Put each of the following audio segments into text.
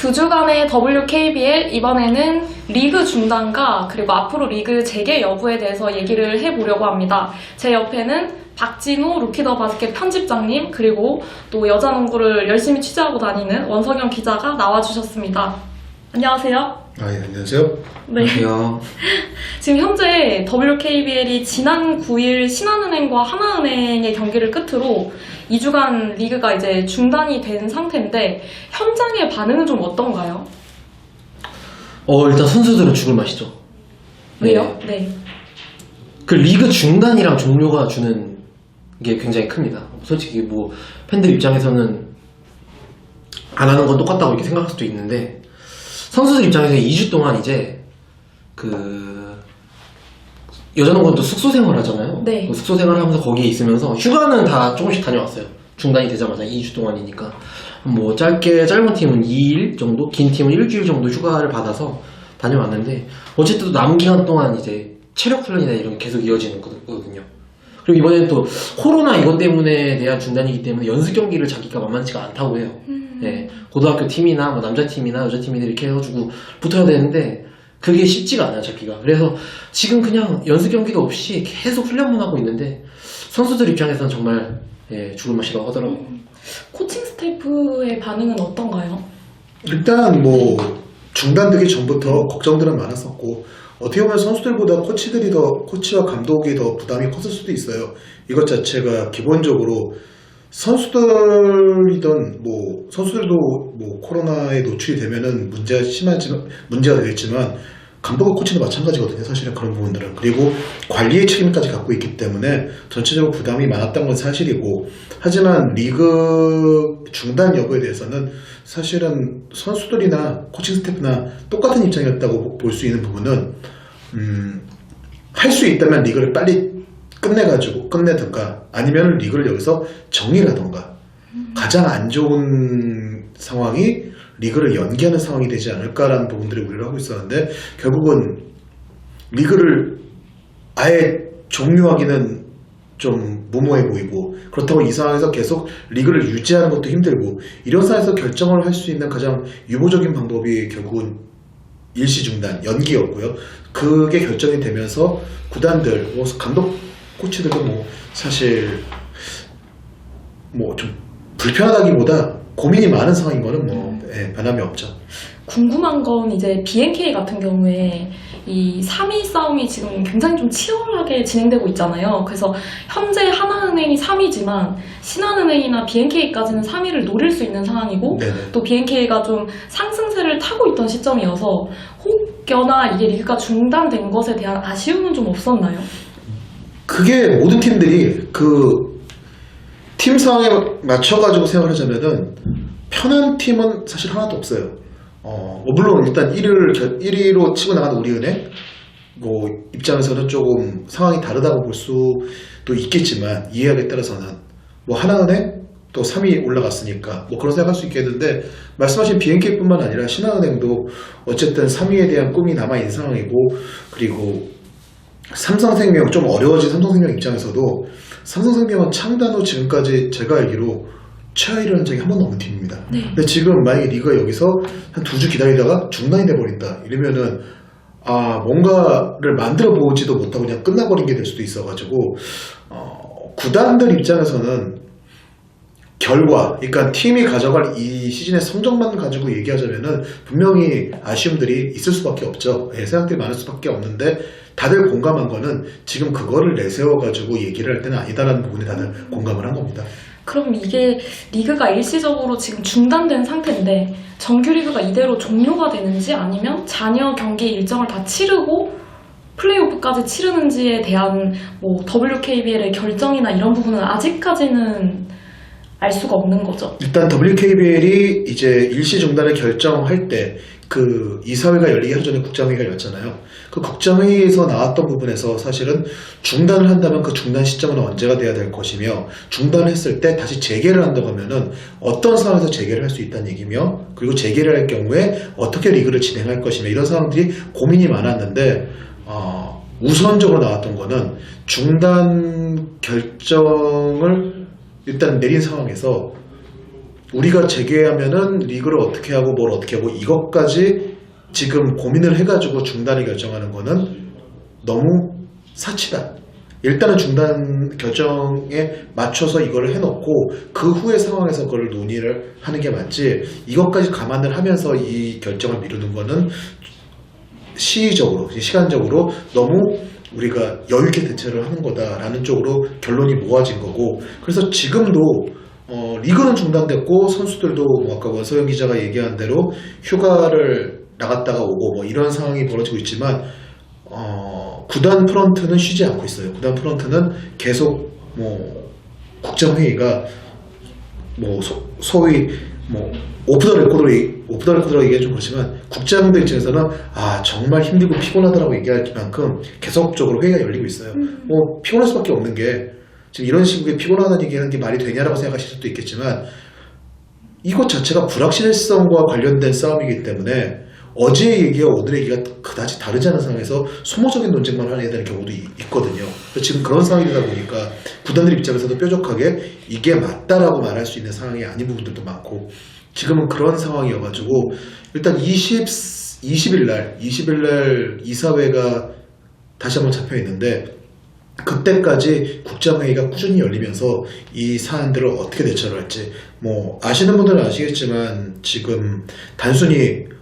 두 주간의 WKBL 이번에는 리그 중단과 그리고 앞으로 리그 재개 여부에 대해서 얘기를 해보려고 합니다. 제 옆에는 박진호 루키더바스켓 편집장님 그리고 또 여자농구를 열심히 취재하고 다니는 원석영 기자가 나와주셨습니다. 안녕하세요. 예, 안녕하세요. 네. 안녕. 지금 현재 WKBL이 지난 9일 신한은행과 하나은행의 경기를 끝으로 2주간 리그가 이제 중단이 된 상태인데 현장의 반응은 좀 어떤가요? 일단 선수들은 죽을 맛이죠. 왜요? 네. 그 리그 중단이랑 종료가 주는 게 굉장히 큽니다. 솔직히 뭐 팬들 입장에서는 안 하는 건 똑같다고 이렇게 생각할 수도 있는데 선수들 입장에서 2주 동안 이제 그 여자농구는 또 숙소 생활 하잖아요. 네. 그 숙소 생활 하면서 거기에 있으면서 휴가는 다 조금씩 다녀왔어요. 중단이 되자마자 2주 동안이니까 뭐 짧은 팀은 2일 정도, 긴 팀은 일주일 정도 휴가를 받아서 다녀왔는데 어쨌든 남은 기간 동안 이제 체력 훈련이나 이런 게 계속 이어지는 거거든요. 그리고 이번에는 또 코로나 이것 때문에 대한 중단이기 때문에 연습 경기를 자기가 만만치가 않다고 해요. 네, 고등학교 팀이나 뭐 남자 팀이나 여자 팀이나 이렇게 해가지고 붙어야 되는데 그게 쉽지가 않아요, 잡기가. 그래서 지금 그냥 연습 경기도 없이 계속 훈련만 하고 있는데 선수들 입장에서는 정말 죽을 맛이라고 하더라고요. 코칭 스태프의 반응은 어떤가요? 일단 뭐 중단되기 전부터 걱정들은 많았었고 어떻게 보면 선수들보다 코치와 감독이 더 부담이 컸을 수도 있어요. 이것 자체가 기본적으로 선수들도 뭐 코로나에 노출이 되면은 문제가 되겠지만 감독과 코치도 마찬가지거든요. 사실은 그런 부분들은. 그리고 관리의 책임까지 갖고 있기 때문에 전체적으로 부담이 많았던 건 사실이고, 하지만 리그 중단 여부에 대해서는 사실은 선수들이나 코칭 스태프나 똑같은 입장이었다고 볼 수 있는 부분은 할 수 있다면 리그를 빨리 끝내든가 아니면 리그를 여기서 정리를 하던가 가장 안 좋은 상황이 리그를 연기하는 상황이 되지 않을까라는 부분들을 우려를 하고 있었는데 결국은 리그를 아예 종료하기는 좀 무모해 보이고 그렇다고 이 상황에서 계속 리그를 유지하는 것도 힘들고 이런 상황에서 결정을 할 수 있는 가장 유보적인 방법이 결국은 일시 중단, 연기였고요. 그게 결정이 되면서 구단들, 감독, 코치들도 사실 좀 불편하다기보다 고민이 많은 상황인 거는 변함이 없죠. 궁금한 건 이제 BNK 같은 경우에 이 3위 싸움이 지금 굉장히 좀 치열하게 진행되고 있잖아요. 그래서 현재 하나은행이 3위지만 신한은행이나 BNK까지는 3위를 노릴 수 있는 상황이고 네네. 또 BNK가 좀 상승세를 타고 있던 시점이어서 혹여나 이게 리그가 중단된 것에 대한 아쉬움은 좀 없었나요? 그게 모든 팀들이 팀 상황에 맞춰가지고 생각하자면은 편한 팀은 사실 하나도 없어요. 물론 일단 1위로 치고 나가는 우리은행 입장에서는 조금 상황이 다르다고 볼 수도 있겠지만 이해하기에 따라서는 하나은행 또 3위 올라갔으니까 그런 생각할 수 있겠는데 말씀하신 BNK뿐만 아니라 신한은행도 어쨌든 3위에 대한 꿈이 남아있는 상황이고 그리고 삼성생명 좀 어려워진 삼성생명 입장에서도 삼성생명은 창단 후 지금까지 제가 알기로 최하위를 한 적이 한 번도 없는 팀입니다. 네. 근데 지금 만약에 리그가 여기서 한 2주 기다리다가 중단이 돼버린다 이러면은 뭔가를 만들어 보지도 못하고 그냥 끝나버린 게 될 수도 있어가지고 구단들 입장에서는 그러니까 팀이 가져갈 이 시즌의 성적만 가지고 얘기하자면은 분명히 아쉬움들이 있을 수밖에 없죠. 생각들이 많을 수밖에 없는데 다들 공감한 거는 지금 그거를 내세워가지고 얘기를 할 때는 아니다라는 부분에 다들 공감을 한 겁니다. 그럼 이게 리그가 일시적으로 지금 중단된 상태인데 정규 리그가 이대로 종료가 되는지 아니면 잔여 경기 일정을 다 치르고 플레이오프까지 치르는지에 대한 WKBL의 결정이나 이런 부분은 아직까지는 알 수가 없는 거죠. 일단 WKBL이 이제 일시 중단을 결정할 때 이사회가 열리기 하루 전에 국장회의가 열렸잖아요. 그 국장회의에서 나왔던 부분에서 사실은 중단을 한다면 그 중단 시점은 언제가 돼야 될 것이며 중단을 했을 때 다시 재개를 한다고 하면은 어떤 상황에서 재개를 할 수 있다는 얘기며 그리고 재개를 할 경우에 어떻게 리그를 진행할 것이며 이런 상황들이 고민이 많았는데 우선적으로 나왔던 거는 중단 결정을 일단 내린 상황에서 우리가 재개하면은 리그를 어떻게 하고 뭘 어떻게 하고 이것까지 지금 고민을 해가지고 중단을 결정하는 거는 너무 사치다. 일단은 중단 결정에 맞춰서 이걸 해놓고 그 후의 상황에서 그걸 논의를 하는 게 맞지, 이것까지 감안을 하면서 이 결정을 미루는 거는 시의적으로, 시간적으로 너무 우리가 여유있게 대처를 하는 거다라는 쪽으로 결론이 모아진 거고, 그래서 지금도 리그는 중단됐고 선수들도 뭐 아까 원서영 기자가 얘기한 대로 휴가를 나갔다가 오고 뭐 이런 상황이 벌어지고 있지만 구단 프런트는 쉬지 않고 있어요. 구단 프런트는 계속 뭐 국장회의가 뭐 소위 뭐 오프 더 레코드로 얘기해 좀 그렇지만 국장들 입장에서는 정말 힘들고 피곤하다라고 얘기할 만큼 계속적으로 회의가 열리고 있어요. 뭐 피곤할 수밖에 없는 게, 지금 이런 식의 피곤하다는 얘기하는 게 말이 되냐라고 생각하실 수도 있겠지만 이것 자체가 불확실성과 관련된 싸움이기 때문에 어제의 얘기와 오늘의 얘기가 그다지 다르지 않은 상황에서 소모적인 논쟁만 해야 되는 경우도 있거든요. 지금 그런 상황이 되다 보니까 구단들 입장에서도 뾰족하게 이게 맞다라고 말할 수 있는 상황이 아닌 부분들도 많고, 지금은 그런 상황이어가지고 일단 20일 날 이사회가 다시 한번 잡혀 있는데, 그때까지 국장회의가 꾸준히 열리면서 이 사안들을 어떻게 대처를 할지, 뭐 아시는 분들은 아시겠지만 지금 단순히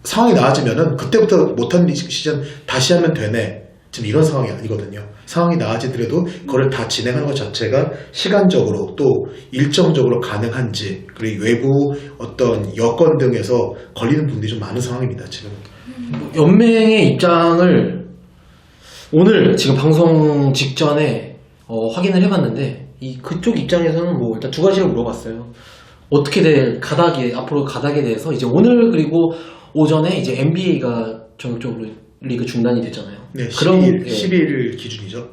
상황이 나아지면은 그때부터 못한 시즌 다시 하면 되네, 지금 이런 상황이 아니거든요. 상황이 나아지더라도 그걸 다 진행하는 것 자체가 시간적으로 또 일정적으로 가능한지, 그리고 외부 어떤 여건 등에서 걸리는 부분들이 좀 많은 상황입니다. 지금 연맹의 입장을 오늘 지금 방송 직전에 확인을 해봤는데, 그쪽 입장에서는 뭐 일단 두 가지를 물어봤어요. 어떻게 될 앞으로 가닥에 대해서 이제 오늘 그리고 오전에 이제 NBA가 전격적으로 리그 중단이 됐잖아요. 네, 그런 12일 기준이죠.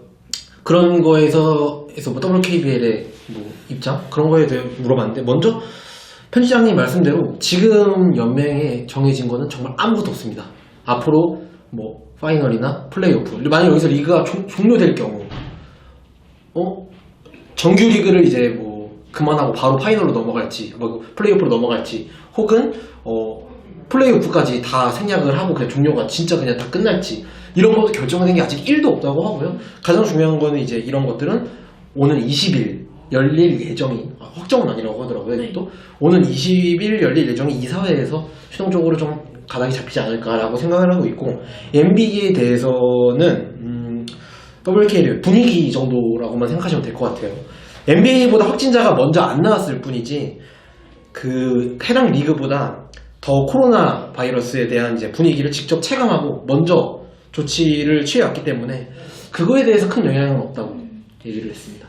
그런 거에서 뭐 WKBL의 뭐 입장 그런 거에 대해 물어봤는데, 먼저 편집장님 말씀대로 지금 연맹에 정해진 거는 정말 아무것도 없습니다. 앞으로 뭐 파이널이나 플레이오프, 만약 여기서 리그가 종료될 경우 정규 리그를 이제 뭐 그만하고 바로 파이널로 넘어갈지, 뭐 플레이오프로 넘어갈지, 혹은 플레이오프까지 다 생략을 하고 그냥 종료가 진짜 그냥 다 끝날지, 이런 것도 결정된 게 아직 1도 없다고 하고요. 가장 중요한 거는 이제 이런 것들은 오는 20일 열릴 예정이, 확정은 아니라고 하더라고요. 네. 또 오는 20일 열릴 예정이 이사회에서 최종적으로 좀 가닥이 잡히지 않을까라고 생각을 하고 있고, NBA에 대해서는 WKL 분위기 정도라고만 생각하시면 될 것 같아요. NBA보다 확진자가 먼저 안 나왔을 뿐이지 그 해당 리그보다 더 코로나 바이러스에 대한 이제 분위기를 직접 체감하고 먼저 조치를 취해왔기 때문에 그거에 대해서 큰 영향은 없다고 얘기를 했습니다.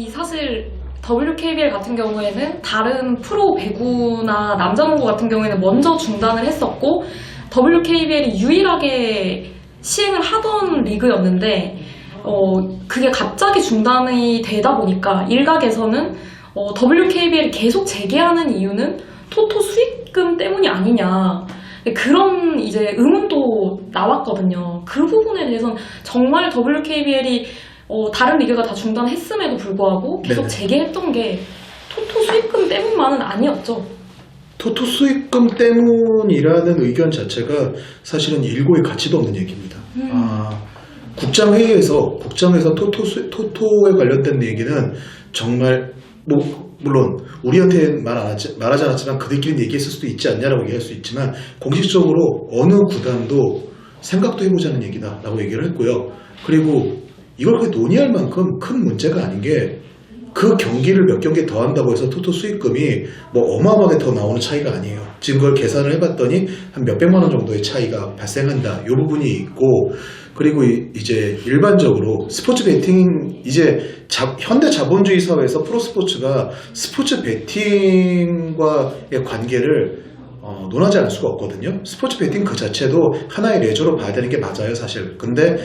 사실 WKBL 같은 경우에는 다른 프로 배구나 남자농구 같은 경우에는 먼저 중단을 했었고, WKBL이 유일하게 시행을 하던 리그였는데 그게 갑자기 중단이 되다 보니까 일각에서는 WKBL이 계속 재개하는 이유는 토토 수익금 때문이 아니냐, 그런 이제 의문도 나왔거든요. 그 부분에 대해서는 정말 WKBL이 다른 리그가 다 중단했음에도 불구하고 계속 네네. 재개했던 게 토토 수익금 때문만은 아니었죠. 토토 수익금 때문이라는 의견 자체가 사실은 일고의 가치도 없는 얘기입니다. 국장회의에서 토토에 관련된 얘기는 정말 물론 우리한테 말하지 않았지만 그들끼리 얘기했을 수도 있지 않냐라고 얘기할 수 있지만, 공식적으로 어느 구단도 생각도 해보지 않은 얘기다라고 얘기를 했고요. 그리고 이걸 그렇게 논의할 만큼 큰 문제가 아닌 게, 그 경기를 몇 경기 더 한다고 해서 토토 수익금이 뭐 어마어마하게 더 나오는 차이가 아니에요. 지금 그걸 계산을 해봤더니 한 몇백만 원 정도의 차이가 발생한다, 이 부분이 있고, 그리고 이제 일반적으로 스포츠 베팅, 이제 현대 자본주의 사회에서 프로스포츠가 스포츠 베팅과의 관계를 논하지 않을 수가 없거든요. 스포츠 베팅 그 자체도 하나의 레저로 봐야 되는 게 맞아요, 사실. 근데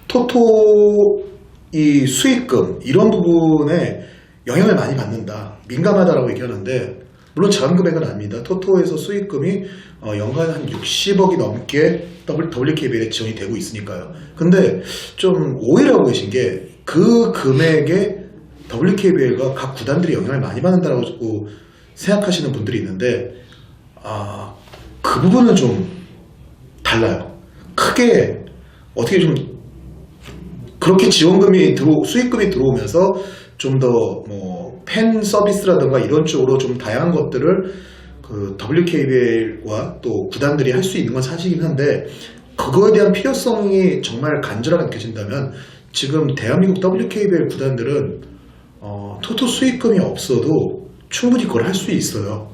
토토 이 수익금 이런 부분에 영향을 많이 받는다, 민감하다라고 얘기하는데, 물론 작은 금액은 아닙니다. 토토에서 수익금이 연간 한 60억이 넘게 WKBL에 지원이 되고 있으니까요. 근데 좀 오해를 하고 계신 게, 그 금액에 WKBL과 각 구단들이 영향을 많이 받는다고 생각하시는 분들이 있는데 그 부분은 좀 달라요. 크게 어떻게 좀 그렇게 지원금이 수익금이 들어오면서 좀 더 뭐 팬 서비스라든가 이런 쪽으로 좀 다양한 것들을 그 WKBL과 또 구단들이 할 수 있는 건 사실이긴 한데 그거에 대한 필요성이 정말 간절하게 느껴진다면 지금 대한민국 WKBL 구단들은 토토 수익금이 없어도 충분히 그걸 할 수 있어요.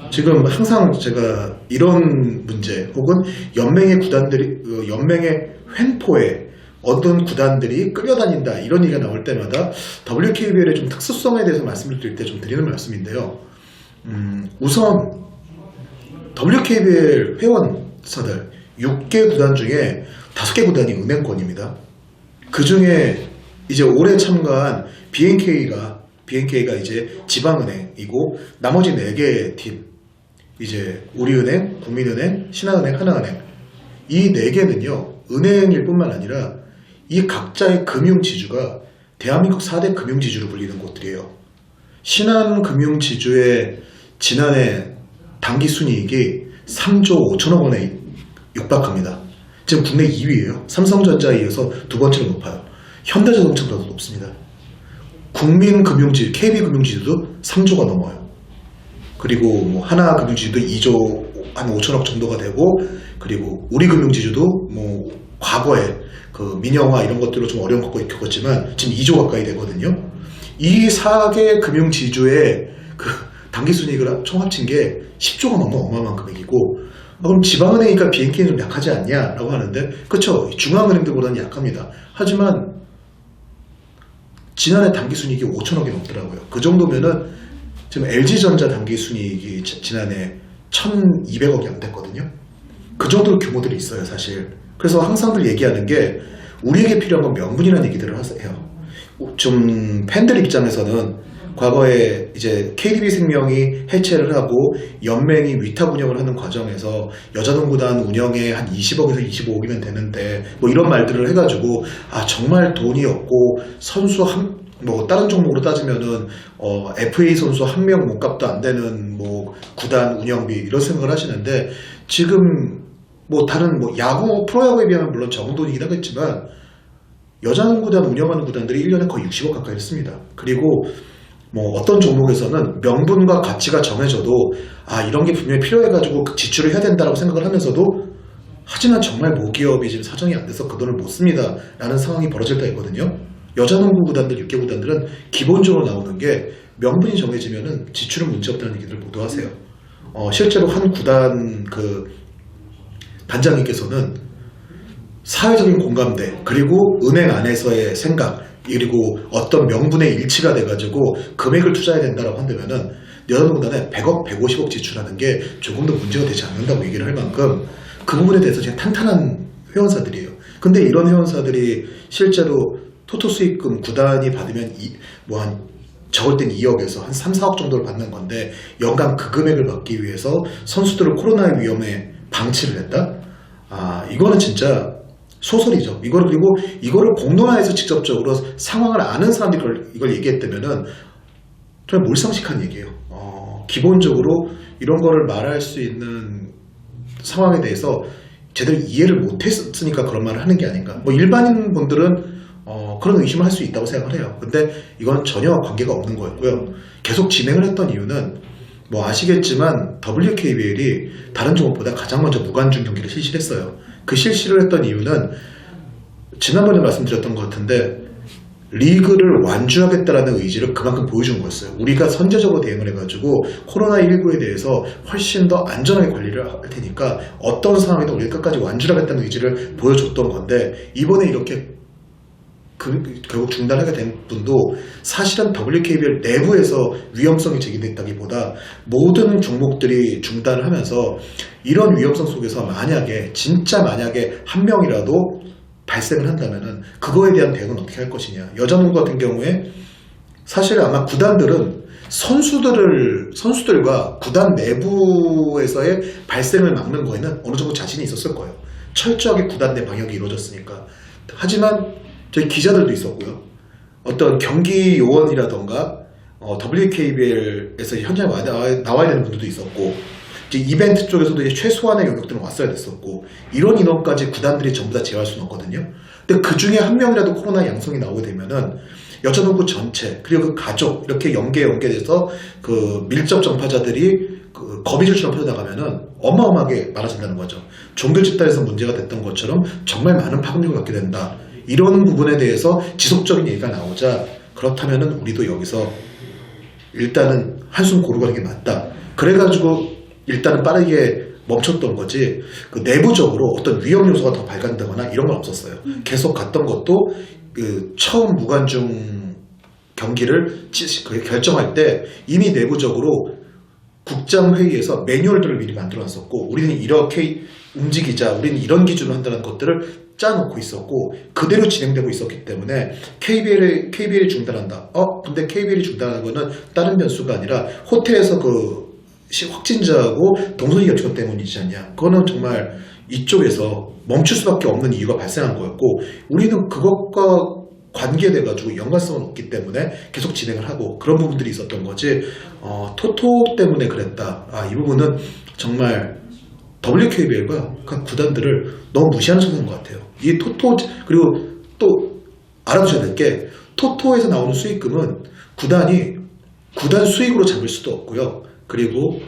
지금 항상 제가 이런 문제 혹은 연맹의 구단들이 연맹의 횡포에 어떤 구단들이 끌려다닌다 이런 얘기가 나올 때마다 WKBL의 좀 특수성에 대해서 말씀을 드릴 때 좀 드리는 말씀인데요. 우선 WKBL 회원사들 6개 구단 중에 5개 구단이 은행권입니다. 그 중에 이제 올해 참가한 BNK가 이제 지방은행이고 나머지 4개 팀 이제 우리은행, 국민은행, 신한은행, 하나은행 이 4개는요 은행일 뿐만 아니라 이 각자의 금융지주가 대한민국 4대 금융지주로 불리는 곳들이에요. 신한금융지주의 지난해 당기순이익이 3조 5천억 원에 육박합니다. 지금 국내 2위예요. 삼성전자에 이어서 두 번째로 높아요. 현대자동차보다도 높습니다. 국민금융지주, KB금융지주도 3조가 넘어요. 그리고 뭐 하나금융지주도 2조 한 5천억 정도가 되고 그리고 우리금융지주도 뭐 과거에 그 민영화 이런 것들로 좀 어려운 것도 겪었지만 지금 2조 가까이 되거든요. 이 4개 금융지주의 그 당기순이익을 총 합친 게 10조가 넘는 어마어마한 금액이고 그럼 지방은행이니까 BNK는 좀 약하지 않냐라고 하는데 그렇죠. 중앙은행들보다는 약합니다. 하지만 지난해 당기순이익이 5천억이 넘더라고요. 그 정도면은 지금 LG전자 당기순이익이 지난해 1,200억이 안 됐거든요. 그 정도로 규모들이 있어요 사실. 그래서 항상들 얘기하는 게 우리에게 필요한 건 명분이라는 얘기들을 해요. 좀 팬들 입장에서는 과거에 이제 KDB생명이 해체를 하고 연맹이 위탁 운영을 하는 과정에서 여자농구단 운영에 한 20억에서 25억이면 되는데 뭐 이런 말들을 해가지고 정말 돈이 없고 선수 뭐 다른 종목으로 따지면은 FA 선수 한 명 몸값도 안 되는 뭐 구단 운영비 이런 생각을 하시는데 지금 뭐 다른 뭐 야구 프로야구에 비하면 물론 적은 돈이긴 하겠지만 여자농구단 운영하는 구단들이 1년에 거의 60억 가까이 했습니다. 그리고 뭐 어떤 종목에서는 명분과 가치가 정해져도 이런 게 분명히 필요해가지고 지출을 해야 된다라고 생각을 하면서도 하지만 정말 모기업이 지금 사정이 안 돼서 그 돈을 못 씁니다 라는 상황이 벌어질 때가 있거든요. 여자농구 구단들, 6개 구단들은 기본적으로 나오는 게 명분이 정해지면은 지출은 문제 없다는 얘기를 모두 하세요. 실제로 한 구단 그 단장님께서는 사회적인 공감대 그리고 은행 안에서의 생각 그리고 어떤 명분의 일치가 돼가지고 금액을 투자해야 된다고 한다면은 여자농구단에 100억, 150억 지출하는 게 조금도 문제가 되지 않는다고 얘기를 할 만큼 그 부분에 대해서 그냥 탄탄한 회원사들이에요. 근데 이런 회원사들이 실제로 토토 수익금 구단이 받으면 한 적을 땐 2억에서 한 3, 4억 정도를 받는 건데 연간 그 금액을 받기 위해서 선수들을 코로나의 위험에 방치를 했다? 이거는 진짜 소설이죠. 그리고 이거를 공론화해서 직접적으로 상황을 아는 사람들이 이걸 얘기했다면은 정말 몰상식한 얘기예요. 기본적으로 이런 거를 말할 수 있는 상황에 대해서 제대로 이해를 못했으니까 그런 말을 하는 게 아닌가. 뭐 일반인 분들은 그런 의심을 할 수 있다고 생각을 해요. 근데 이건 전혀 관계가 없는 거였고요. 계속 진행을 했던 이유는 뭐 아시겠지만 WKBL이 다른 종목보다 가장 먼저 무관중 경기를 실시를 했어요. 그 실시를 했던 이유는 지난번에 말씀드렸던 것 같은데 리그를 완주하겠다라는 의지를 그만큼 보여준 거였어요. 우리가 선제적으로 대응을 해가지고 코로나19에 대해서 훨씬 더 안전하게 관리를 할 테니까 어떤 상황에도 우리가 끝까지 완주하겠다는 의지를 보여줬던 건데 이번에 이렇게 결국 중단하게 된 분도 사실은 WKBL 내부에서 위험성이 제기됐다기보다 모든 종목들이 중단을 하면서 이런 위험성 속에서 진짜 만약에 한 명이라도 발생을 한다면은 그거에 대한 대응은 어떻게 할 것이냐. 여자농구 같은 경우에 사실 아마 구단들은 선수들과 구단 내부에서의 발생을 막는 거에는 어느 정도 자신이 있었을 거예요. 철저하게 구단 내 방역이 이루어졌으니까. 하지만 저희 기자들도 있었고요. 어떤 경기 요원이라던가 WKBL에서 현장에 나와야 되는 분들도 있었고 이제 이벤트 쪽에서도 이제 최소한의 영역들은 왔어야 됐었고 이런 인원까지 구단들이 전부 다 제어할 수는 없거든요. 근데 그 중에 한 명이라도 코로나 양성이 나오게 되면은 여자농구 전체 그리고 그 가족 이렇게 연계돼서 그 밀접 전파자들이 그 거미줄처럼 퍼져나가면은 어마어마하게 많아진다는 거죠. 종교 집단에서 문제가 됐던 것처럼 정말 많은 파급력을 갖게 된다. 이런 부분에 대해서 지속적인 얘기가 나오자 그렇다면은 우리도 여기서 일단은 한숨 고르고 가는 게 맞다. 그래가지고 일단은 빠르게 멈췄던 거지 그 내부적으로 어떤 위험 요소가 더 발간되거나 이런 건 없었어요. 계속 갔던 것도 그 처음 무관중 경기를 결정할 때 이미 내부적으로 국장회의에서 매뉴얼들을 미리 만들어놨었고 우리는 이렇게 움직이자 우리는 이런 기준으로 한다는 것들을 짜놓고 있었고 그대로 진행되고 있었기 때문에 KBL이 중단한다. 근데 KBL이 중단하는 거는 다른 변수가 아니라 호텔에서 그 확진자하고 동선이 겹친 것 때문이지 않냐. 그거는 정말 이쪽에서 멈출 수밖에 없는 이유가 발생한 거였고 우리는 그것과 관계돼가지고 연관성은 없기 때문에 계속 진행을 하고 그런 부분들이 있었던 거지 토토 때문에 그랬다. 이 부분은 정말 WKBL과 각 구단들을 너무 무시하는 선수인 것 같아요. 이 토토 그리고 또 알아두셔야 될 게 토토에서 나오는 수익금은 구단이 구단 수익으로 잡을 수도 없고요. 그리고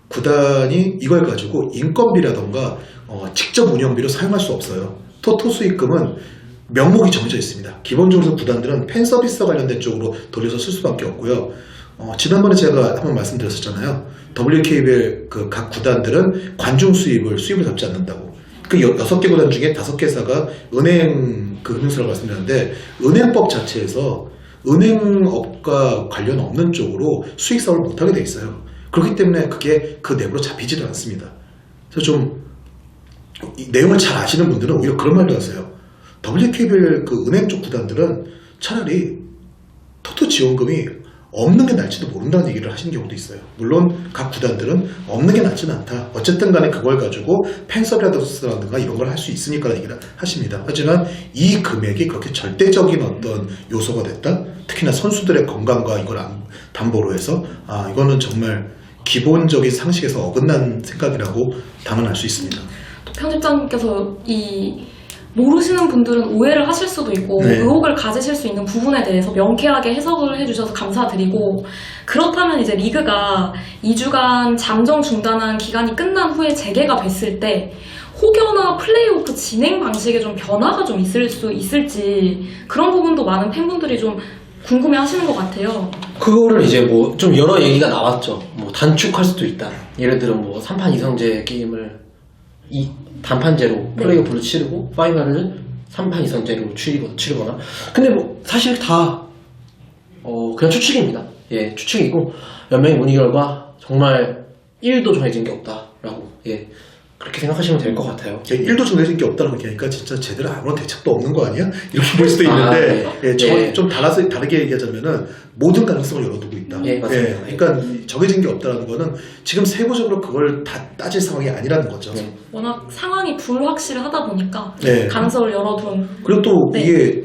구단이 이걸 가지고 인건비라던가 직접 운영비로 사용할 수 없어요. 토토 수익금은 명목이 정해져 있습니다. 기본적으로 구단들은 팬 서비스와 관련된 쪽으로 돌려서 쓸 수밖에 없고요. 지난번에 제가 한번 말씀드렸었잖아요. WKBL 그 각 구단들은 관중 수입을 잡지 않는다고. 그 6개 구단 중에 5개사가 은행 그 금융사라고 말씀드렸는데 은행법 자체에서 은행업과 관련 없는 쪽으로 수익 사업을 못하게 돼 있어요. 그렇기 때문에 그게 그 내부로 잡히지도 않습니다. 그래서 좀 이 내용을 잘 아시는 분들은 오히려 그런 말도 하세요. WKBL 그 은행 쪽 구단들은 차라리 토토 지원금이 없는 게 나을지도 모른다는 얘기를 하시는 경우도 있어요. 물론 각 구단들은 없는 게 낫지는 않다. 어쨌든 간에 그걸 가지고 팬서비스라든가 이런 걸 할 수 있으니까 얘기를 하십니다. 하지만 이 금액이 그렇게 절대적인 어떤 요소가 됐다. 특히나 선수들의 건강과 이걸 담보로 해서 이거는 정말 기본적인 상식에서 어긋난 생각이라고 단언할 수 있습니다. 편집장님께서 모르시는 분들은 오해를 하실 수도 있고 네. 의혹을 가지실 수 있는 부분에 대해서 명쾌하게 해석을 해주셔서 감사드리고 그렇다면 이제 리그가 2주간 잠정 중단한 기간이 끝난 후에 재개가 됐을 때 혹여나 플레이오프 진행 방식에 좀 변화가 좀 있을 수 있을지 그런 부분도 많은 팬분들이 좀 궁금해 하시는 것 같아요. 그거를 이제 뭐 좀 여러 얘기가 나왔죠. 뭐 단축할 수도 있다. 예를 들어 뭐 3판 2선제 게임을 단판제로 플레이오프를 치르고 파이널을 3판 2선제로 치르거나 근데 뭐 사실 다 그냥 추측입니다. 예, 추측이고 연맹 문의 결과 정말 1도 정해진 게 없다라고 그렇게 생각하시면 될 것 같아요. 1도 정해진 게 없다고 얘기하니까 진짜 제대로 아무런 대책도 없는 거 아니야? 이렇게 볼 수도 있는데 좀 다르게 얘기하자면은 모든 가능성을 열어두고 있다. 맞습니다. 그러니까 정해진 게 없다는 거는 지금 세부적으로 그걸 다 따질 상황이 아니라는 거죠. 워낙 상황이 불확실하다 보니까 네. 가능성을 열어둔. 그리고 또 이게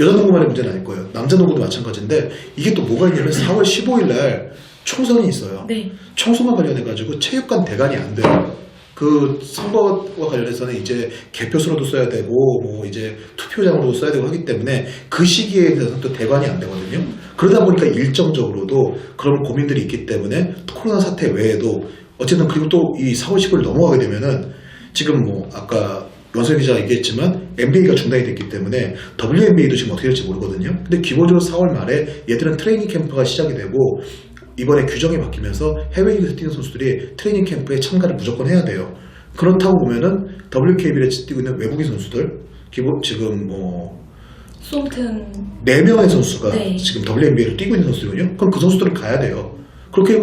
여자 농구만의 문제는 아닐 거예요. 남자 농구도 마찬가지인데 이게 또 뭐가 있냐면 4월 15일 날 총선이 있어요. 네. 총선과 관련해가지고 체육관 대관이 안 돼요. 그 선거와 관련해서는 이제 개표소로도 써야 되고 뭐 이제 투표장으로도 써야 되고 하기 때문에 그 시기에 대해서는 또 대관이 안 되거든요. 그러다 보니까 일정적으로도 그런 고민들이 있기 때문에 코로나 사태 외에도 어쨌든 그리고 또 이 4월 10일 넘어가게 되면은 지금 뭐 아까 원석 기자가 얘기했지만 NBA가 중단이 됐기 때문에 WNBA도 지금 어떻게 될지 모르거든요. 근데 기본적으로 4월 말에 얘들은 트레이닝 캠프가 시작이 되고 이번에 규정이 바뀌면서 해외리그에서 뛰는 선수들이 트레이닝 캠프에 참가를 무조건 해야 돼요. 그렇다고 보면은 WKBL에 뛰고 있는 외국인 선수들 지금 뭐 솜튼 4명의 선수가 네. 지금 WNBA를 뛰고 있는 선수들이거든요. 그럼 그 선수들은 가야 돼요. 그렇게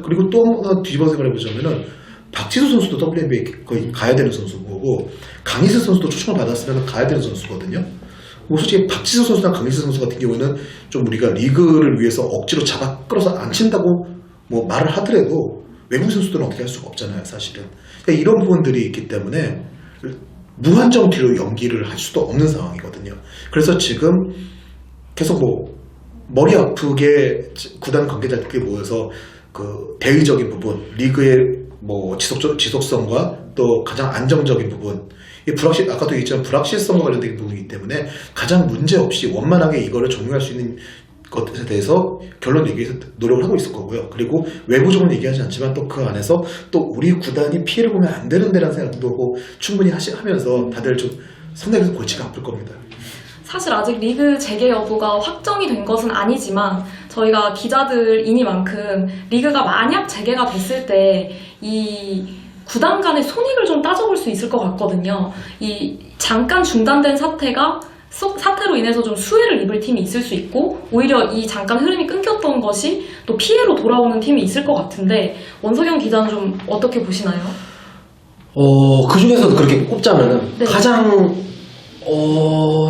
그리고 또 하나 뒤집어 생각해 보자면은 박지수 선수도 WNBA 거의 가야 되는 선수고 강희슬 선수도 초청을 받았으면 가야 되는 선수거든요. 뭐 솔직히 박지수 선수나 강희슬 선수 같은 경우는 좀 우리가 리그를 위해서 억지로 잡아 끌어서 안 친다고 뭐 말을 하더라도 외국 선수들은 어떻게 할 수가 없잖아요, 사실은. 그러니까 이런 부분들이 있기 때문에 무한정 뒤로 연기를 할 수도 없는 상황이거든요. 그래서 지금 계속 뭐 머리 아프게 구단 관계자들끼리 모여서 그 대의적인 부분, 리그의 뭐 지속성과 또 가장 안정적인 부분, 이 아까도 얘기했지만 불확실성과 관련된 부분이기 때문에 가장 문제 없이 원만하게 이거를 종료할 수 있는 것에 대해서 결론 얘기해서 노력을 하고 있을 거고요. 그리고 외부적으로 얘기하지 않지만 또 그 안에서 또 우리 구단이 피해를 보면 안 되는데라는 생각도 하고 충분히 하면서 다들 좀 상당히 골치가 아플 겁니다. 사실 아직 리그 재개 여부가 확정이 된 것은 아니지만 저희가 기자들이니만큼 리그가 만약 재개가 됐을 때 이 구단 간의 손익을 좀 따져볼 수 있을 것 같거든요. 이 잠깐 중단된 사태로 인해서 좀 수혜를 입을 팀이 있을 수 있고 오히려 이 잠깐 흐름이 끊겼던 것이 또 피해로 돌아오는 팀이 있을 것 같은데 원석영 기자는 좀 어떻게 보시나요? 그 중에서도 그렇게 꼽자면은 네. 가장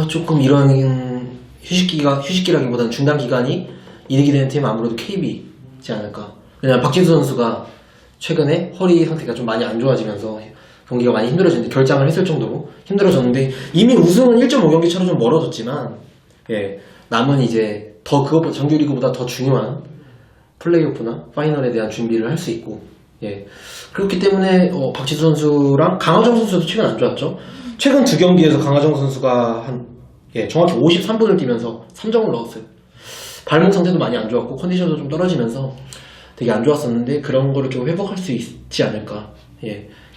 조금 이런 휴식기라기보다는 중단 기간이 이득이 되는 팀은 아무래도 KB지 않을까. 왜냐면 박진수 선수가 최근에 허리 상태가 좀 많이 안 좋아지면서 경기가 많이 힘들어졌는데 결장을 했을 정도로 힘들어졌는데 이미 우승은 1.5경기 차로 좀 멀어졌지만 남은 이제 더 그것보다 정규리그보다 더 중요한 플레이오프나 파이널에 대한 준비를 할 수 있고 그렇기 때문에 박지수 선수랑 강하정 선수도 최근 안 좋았죠. 최근 2경기에서 강하정 선수가 정확히 53분을 뛰면서 3점을 넣었어요. 발목 상태도 많이 안 좋았고 컨디션도 좀 떨어지면서 되게 안 좋았었는데 그런 거를 좀 회복할 수 있지 않을까.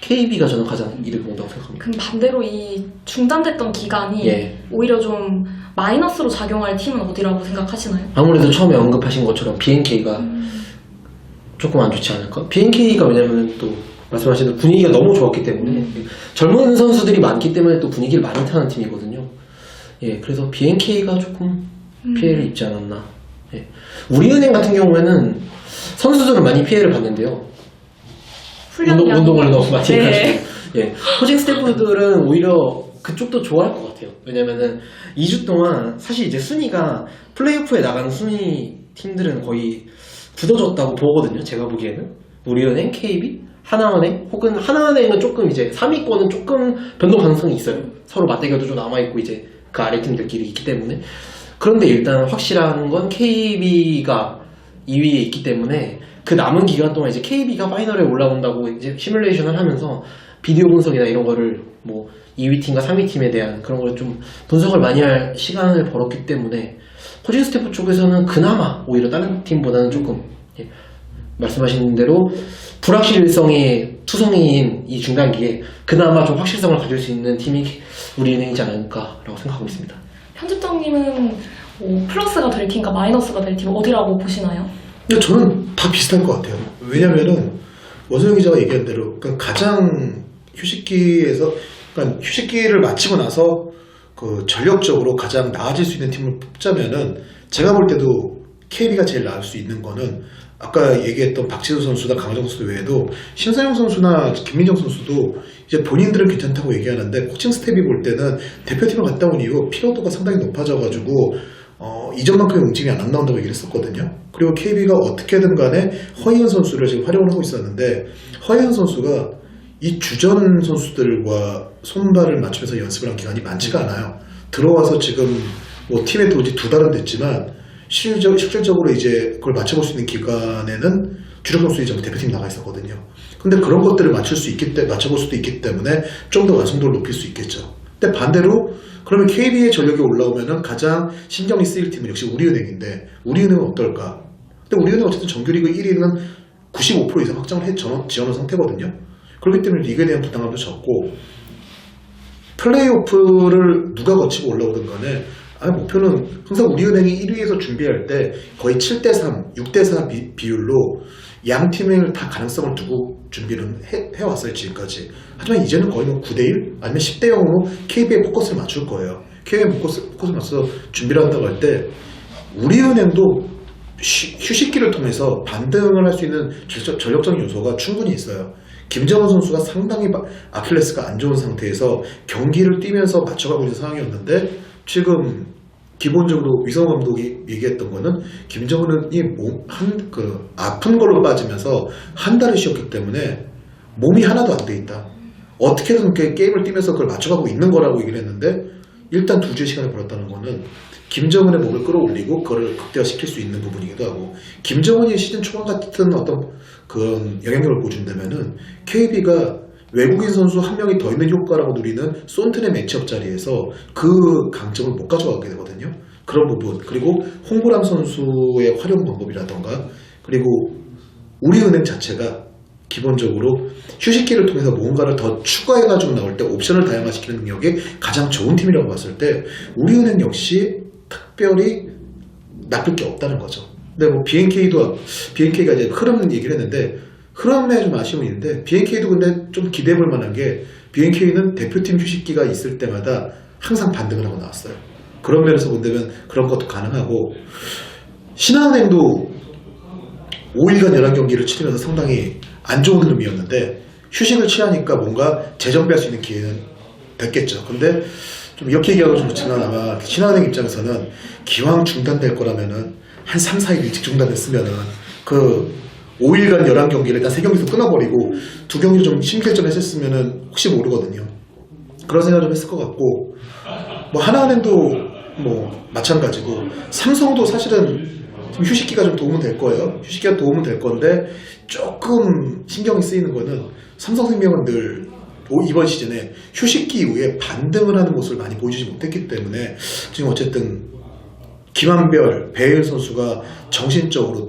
KB가 저는 가장 이득 본다고 생각합니다. 그럼 반대로 이 중단됐던 기간이 오히려 좀 마이너스로 작용할 팀은 어디라고 생각하시나요? 아무래도 처음에 언급하신 것처럼 BNK가 조금 안 좋지 않을까? BNK가 왜냐면 또 말씀하신 대로 분위기가 너무 좋았기 때문에 젊은 선수들이 많기 때문에 또 분위기를 많이 타는 팀이거든요. 그래서 BNK가 조금 피해를 입지 않았나. 우리은행 같은 경우에는 선수들은 많이 피해를 봤는데요. 운동을 너무 많이 해가지고. 코칭 스태프들은 오히려 그쪽도 좋아할 것 같아요. 왜냐면은 2주 동안 사실 이제 순위가 플레이오프에 나가는 순위 팀들은 거의 굳어졌다고 보거든요. 제가 보기에는 우리은행, KB, 하나은행 혹은 하나은행은 조금 이제 3위권은 조금 변동 가능성이 있어요. 서로 맞대결도 좀 남아있고 이제 그 아래 팀들끼리 있기 때문에. 그런데 일단 확실한 건 KB가 2위에 있기 때문에 그 남은 기간 동안 이제 KB가 파이널에 올라온다고 이제 시뮬레이션을 하면서 비디오 분석이나 이런 거를 뭐 2위 팀과 3위 팀에 대한 그런 걸 좀 분석을 많이 할 시간을 벌었기 때문에 코칭 스태프 쪽에서는 그나마 오히려 다른 팀보다는 조금 말씀하신 대로 불확실성의 투성이인 이 중단기에 그나마 좀 확실성을 가질 수 있는 팀이 우리은행이지 않을까라고 생각하고 있습니다. 편집장님은 플러스가 될 팀과 마이너스가 될 팀 어디라고 보시나요? 근데 저는 다 비슷할 것 같아요. 왜냐면은 원석영 기자가 얘기한 대로 그러니까 가장 휴식기를 마치고 나서 그 전력적으로 가장 나아질 수 있는 팀을 뽑자면은 제가 볼 때도 KB가 제일 나을 수 있는 거는 아까 얘기했던 박지수 선수나 강정 선수 외에도 신사영 선수나 김민정 선수도 이제 본인들은 괜찮다고 얘기하는데 코칭 스텝이 볼 때는 대표팀을 갔다 온 이후 피로도가 상당히 높아져가지고 이전만큼의 움직임이 안 나온다고 얘기를 했었거든요. 그리고 KB가 어떻게든 간에 허이은 선수를 지금 활용을 하고 있었는데 허이은 선수가 이 주전 선수들과 손발을 맞추면서 연습을 한 기간이 많지가 않아요. 들어와서 지금 뭐 팀에 들어온 지 2달은 됐지만 실질적으로 이제 그걸 맞춰볼 수 있는 기간에는 주력 선수들이 전부 대표팀 나가 있었거든요. 근데 그런 것들을 맞춰볼 수도 있기 때문에 좀 더 완성도를 높일 수 있겠죠. 근데 반대로 그러면 KB의 전력이 올라오면은 가장 신경이 쓰일 팀은 역시 우리은행인데 우리은행은 어떨까? 근데 우리은행은 어쨌든 정규리그 1위는 95% 이상 확정을 지어놓은 상태거든요. 그렇기 때문에 리그에 대한 부담감도 적고 플레이오프를 누가 거치고 올라오든 간에 목표는 항상 우리은행이 1위에서 준비할 때 거의 7대3, 6대4 비율로 양 팀을 다 가능성을 두고 준비를 해왔어요, 지금까지. 하지만 이제는 거의 9대1 아니면 10대0으로 KB에 포커스를 맞출 거예요. KB에 포커스를 맞춰서 준비를 한다고 할 때 우리은행도 휴식기를 통해서 반등을 할 수 있는 전력적인 요소가 충분히 있어요. 김정은 선수가 상당히 아킬레스가 안 좋은 상태에서 경기를 뛰면서 맞춰가고 있는 상황이었는데 지금 기본적으로 위성 감독이 얘기했던 거는 김정은이 아픈 걸로 빠지면서 한 달을 쉬었기 때문에 몸이 하나도 안 돼 있다. 어떻게든 게임을 뛰면서 그걸 맞춰가고 있는 거라고 얘기를 했는데 일단 2주의 시간을 벌었다는 거는 김정은의 몸을 끌어올리고 그걸 극대화시킬 수 있는 부분이기도 하고, 김정은이 시즌 초반 같은 어떤 그런 영향력을 보여준다면은 KB가 외국인 선수 한 명이 더 있는 효과라고 누리는 손튼의 매치업 자리에서 그 강점을 못 가져가게 되거든요. 그런 부분, 그리고 홍보람 선수의 활용 방법이라던가, 그리고 우리은행 자체가 기본적으로 휴식기를 통해서 뭔가를 더 추가해가지고 나올 때 옵션을 다양화시키는 능력이 가장 좋은 팀이라고 봤을 때 우리은행 역시 특별히 나쁠 게 없다는 거죠. 근데 뭐 BNK가 이제 흐름 얘기를 했는데, 흐름에 좀 아쉬움이 있는데, BNK도 근데 좀 기대해볼 만한 게, BNK는 대표팀 휴식기가 있을 때마다 항상 반등을 하고 나왔어요. 그런 면에서 본다면 그런 것도 가능하고, 신한은행도 5일간 11경기를 치르면서 상당히 안 좋은 흐름이었는데 휴식을 취하니까 뭔가 재정비할 수 있는 기회는 됐겠죠. 근데 좀 이렇게 얘기하고 좀 그렇지만 아마 신한은행 입장에서는 기왕 중단될 거라면은 한 3, 4일 일찍 중단됐으면은 그 5일간 11경기를 일단 3경기에서 끊어버리고 2경기 좀 심결전 했었으면은 혹시 모르거든요. 그런 생각을 좀 했을 것 같고, 뭐 하나은행도 뭐 마찬가지고, 삼성도 사실은 좀 휴식기가 좀 도움은 될 거예요. 휴식기가 도움은 될 건데 조금 신경이 쓰이는 거는 삼성생명은 늘 이번 시즌에 휴식기 이후에 반등을 하는 모습을 많이 보여주지 못했기 때문에 지금 어쨌든 김한별, 배일 선수가 정신적으로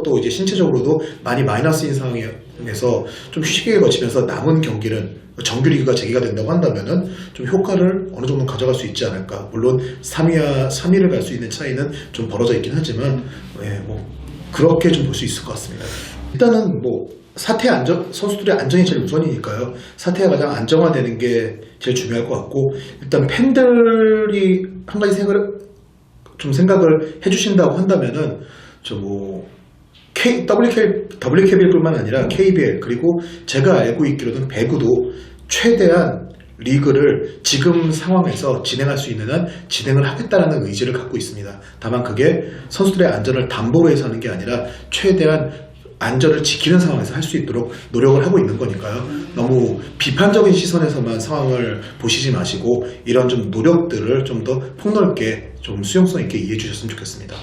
또 이제 신체적으로도 많이 마이너스인 상황에서 좀 휴식기를 거치면서 남은 경기는 정규리그가 재개가 된다고 한다면은 좀 효과를 어느 정도 가져갈 수 있지 않을까. 물론 3위를 갈 수 있는 차이는 좀 벌어져 있긴 하지만, 뭐 그렇게 좀 볼 수 있을 것 같습니다. 일단은 뭐 선수들의 안전이 제일 우선이니까요. 사태가 가장 안정화되는 게 제일 중요할 것 같고, 일단 팬들이 한 가지 생각을 해주신다고 한다면은 뭐 WKBL뿐만 아니라 KBL, 그리고 제가 알고 있기로는 배구도 최대한 리그를 지금 상황에서 진행할 수 있는 한 진행을 하겠다라는 의지를 갖고 있습니다. 다만 그게 선수들의 안전을 담보로 해서 하는 게 아니라 최대한 안전을 지키는 상황에서 할 수 있도록 노력을 하고 있는 거니까요. 너무 비판적인 시선에서만 상황을 보시지 마시고 이런 좀 노력들을 좀 더 폭넓게 좀 수용성 있게 이해해 주셨으면 좋겠습니다.